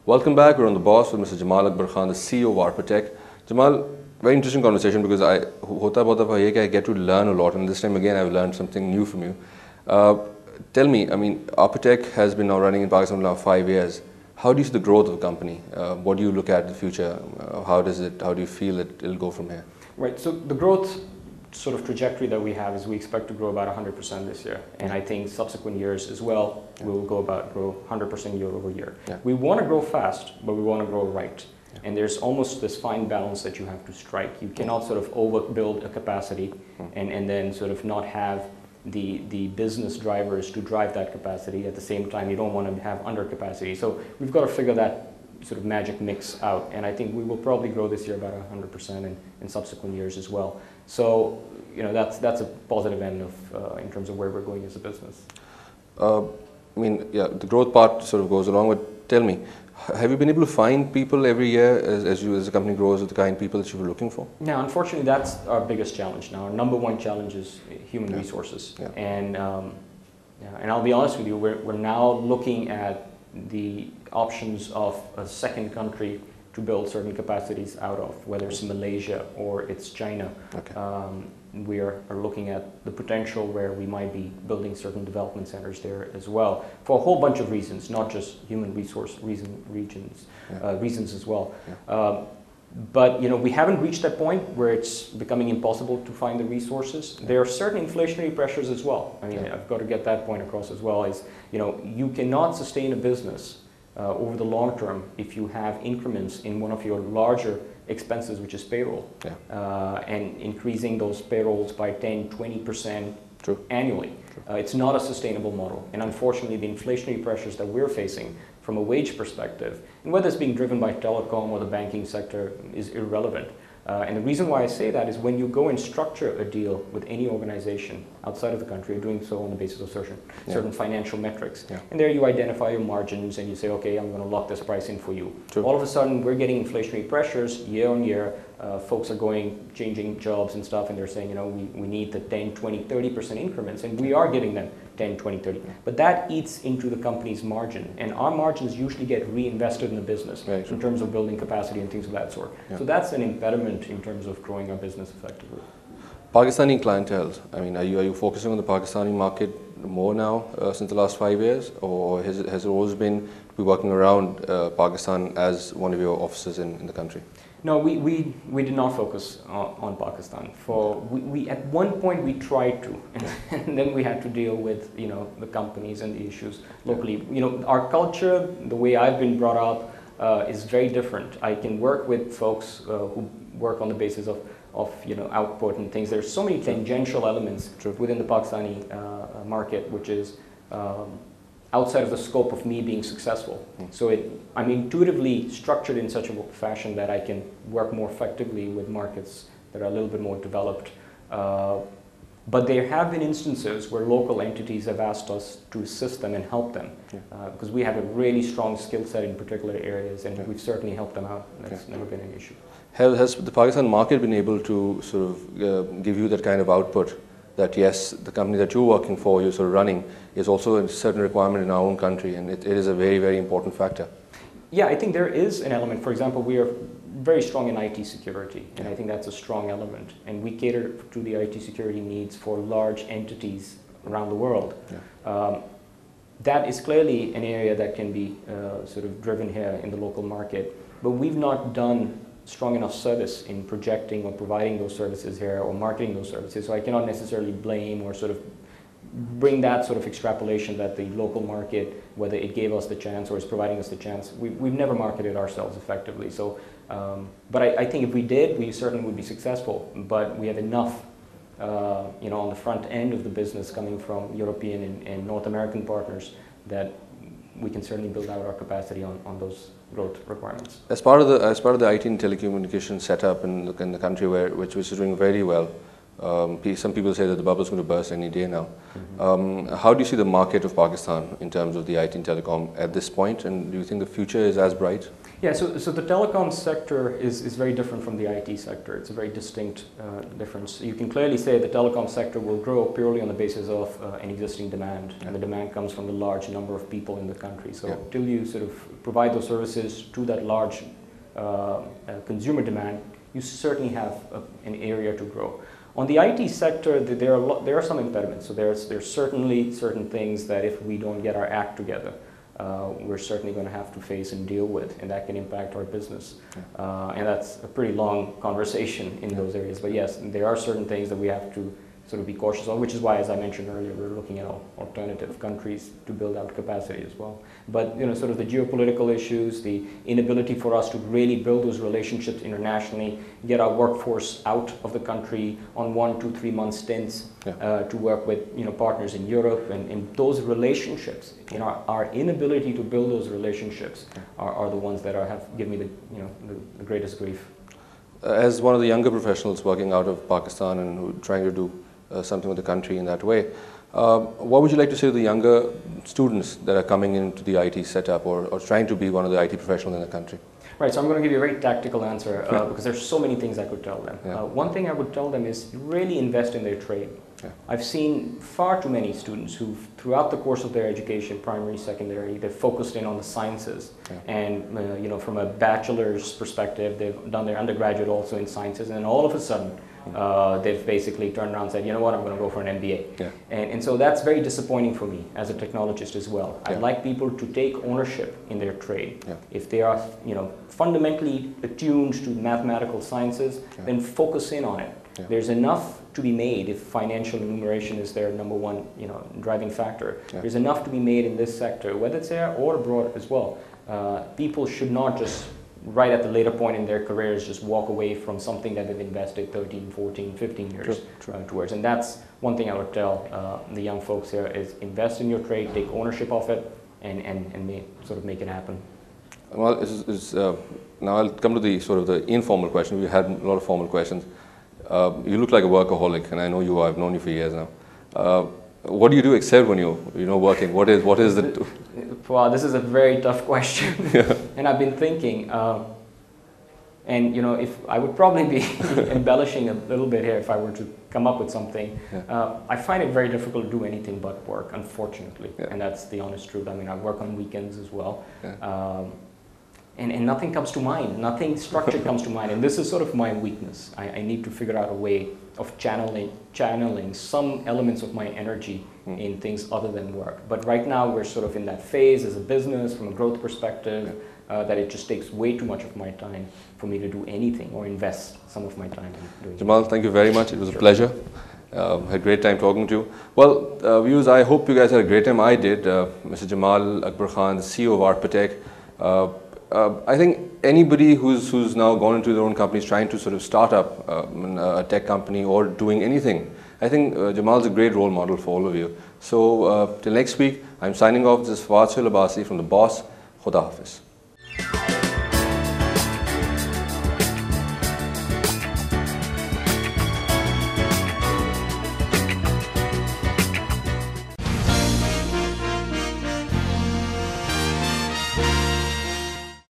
Welcome back. We're on The Boss with Mr. Jamal A, the CEO of Arpatech. Jamal, very interesting conversation because I get to learn a lot, and this time again I've learned something new from you. Tell me, I mean, Arpatech has been now running in Pakistan for now 5 years. How do you see the growth of the company? What do you look at in the future? How do you feel that it'll go from here? Right. So the growth sort of trajectory that we have is we expect to grow about 100% this year, and I think subsequent years as well we'll grow 100% year over year. We want to grow fast, but we want to grow right. And there's almost this fine balance that you have to strike. You cannot sort of overbuild a capacity and then sort of not have the business drivers to drive that capacity. At the same time, you don't want to have under capacity. So we've got to figure that sort of magic mix out. And I think we will probably grow this year about 100% in subsequent years as well. So, you know, that's a positive end of in terms of where we're going as a business. I mean, yeah, the growth part sort of goes along, but tell me, have you been able to find people every year as the company grows, with the kind of people that you were looking for? Now, unfortunately, that's our biggest challenge now. Our number one challenge is human resources. And I'll be honest with you, we're now looking at the options of a second country to build certain capacities out of, whether it's Malaysia or it's China. We are looking at the potential where we might be building certain development centers there as well, for a whole bunch of reasons, not just human resource reasons as well. But you know, we haven't reached that point where it's becoming impossible to find the resources. There are certain inflationary pressures as well. I mean, I've got to get that point across as well. Is, you know, you cannot sustain a business over the long term if you have increments in one of your larger expenses, which is payroll, and increasing those payrolls by 10–20% annually. It's not a sustainable model, and unfortunately the inflationary pressures that we're facing from a wage perspective, and whether it's being driven by telecom or the banking sector, is irrelevant. And the reason why I say that is when you go and structure a deal with any organization outside of the country, you're doing so on the basis of certain financial metrics. And there you identify your margins and you say, okay, I'm going to lock this price in for you. All of a sudden, we're getting inflationary pressures year on year. Folks are changing jobs and stuff, and they're saying, you know, we need the 10, 20, 30% increments, and we are giving them 10, 20, 30. But that eats into the company's margin, and our margins usually get reinvested in the business in terms of building capacity and things of that sort. So that's an impediment in terms of growing our business effectively. Pakistani clientele, I mean, are you focusing on the Pakistani market more now since the last 5 years, or has it always been to be working around Pakistan as one of your offices in the country? No, we did not focus on Pakistan. We at one point we tried to, and then we had to deal with, you know, the companies and the issues locally. You know, our culture, the way I've been brought up, is very different. I can work with folks who work on the basis of you know, output and things. There's so many tangential elements within the Pakistani market, which is outside of the scope of me being successful. So I'm intuitively structured in such a fashion that I can work more effectively with markets that are a little bit more developed. But there have been instances where local entities have asked us to assist them and help them, because we have a really strong skill set in particular areas, and we've certainly helped them out. That's never been an issue. Has the Pakistan market been able to sort of give you that kind of output? That yes, the company that you're working for, you're sort of running, is also a certain requirement in our own country, and it is a very, very important factor. Yeah, I think there is an element. For example, we are very strong in IT security, and I think that's a strong element. And we cater to the IT security needs for large entities around the world. That is clearly an area that can be sort of driven here in the local market, but we've not done strong enough service in projecting or providing those services here or marketing those services. So I cannot necessarily blame or sort of bring that sort of extrapolation that the local market, whether it gave us the chance or is providing us the chance. We've never marketed ourselves effectively. So, but I think if we did, we certainly would be successful. But we have enough, you know, on the front end of the business coming from European and North American partners that we can certainly build out our capacity on those growth requirements. As part of the IT and telecommunications setup in the country, which is doing very well, some people say that the bubble is going to burst any day now. How do you see the market of Pakistan in terms of the IT and telecom at this point, and do you think the future is as bright? Yeah, so the telecom sector is very different from the IT sector. It's a very distinct difference. You can clearly say the telecom sector will grow purely on the basis of an existing demand, and the demand comes from the large number of people in the country. So till you sort of provide those services to that large consumer demand, you certainly have an area to grow. On the IT sector, there are some impediments. So there's certainly certain things that if we don't get our act together, we're certainly going to have to face and deal with, and that can impact our business. And that's a pretty long conversation in those areas. But yes, there are certain things that we have to sort of be cautious of, which is why, as I mentioned earlier, we're looking at alternative countries to build out capacity as well. But sort of the geopolitical issues, the inability for us to really build those relationships internationally, get our workforce out of the country on 1, 2, 3 month stints to work with partners in Europe, and those relationships, our inability to build those relationships are the ones that have given me the greatest grief. As one of the younger professionals working out of Pakistan and trying to do something with the country in that way, what would you like to say to the younger students that are coming into the IT setup or trying to be one of the IT professionals in the country? Right, so I'm going to give you a very tactical answer because there's so many things I could tell them. One thing I would tell them is really invest in their trade. I've seen far too many students who, throughout the course of their education, primary, secondary, they've focused in on the sciences. And from a bachelor's perspective, they've done their undergraduate also in sciences, and then all of a sudden, they've basically turned around and said, you know what, I'm going to go for an MBA. And so that's very disappointing for me as a technologist as well. I'd like people to take ownership in their trade. If they are fundamentally attuned to mathematical sciences, then focus in on it. There's enough to be made if financial remuneration is their number one driving factor. There's enough to be made in this sector, whether it's there or abroad as well. People should not just right at the later point in their careers just walk away from something that they've invested 13, 14, 15 years towards. And that's one thing I would tell the young folks here is invest in your trade, take ownership of it, and sort of make it happen. Well, now I'll come to the sort of the informal question. We had a lot of formal questions. You look like a workaholic, and I know you are. I've known you for years now. What do you do except when you're working? What is the? Wow, this is a very tough question, and I've been thinking. And if I would probably be embellishing a little bit here if I were to come up with something. I find it very difficult to do anything but work, unfortunately, and that's the honest truth. I mean, I work on weekends as well. And nothing comes to mind, nothing structured comes to mind, and this is sort of my weakness. I need to figure out a way of channeling some elements of my energy in things other than work. But right now we're sort of in that phase as a business, from a growth perspective, that it just takes way too much of my time for me to do anything or invest some of my time in doing Jamal, thank you very much. It was a pleasure. Had a great time talking to you. Well, viewers, I hope you guys had a great time. I did. Mr. Jamal Akbar Khan, the CEO of Arpatech. I think anybody who's now gone into their own companies trying to sort of start up a tech company or doing anything, I think Jamal's a great role model for all of you. So till next week, I'm signing off. This is Fawad Suhail Abbasi from The Boss. Khuda Hafiz.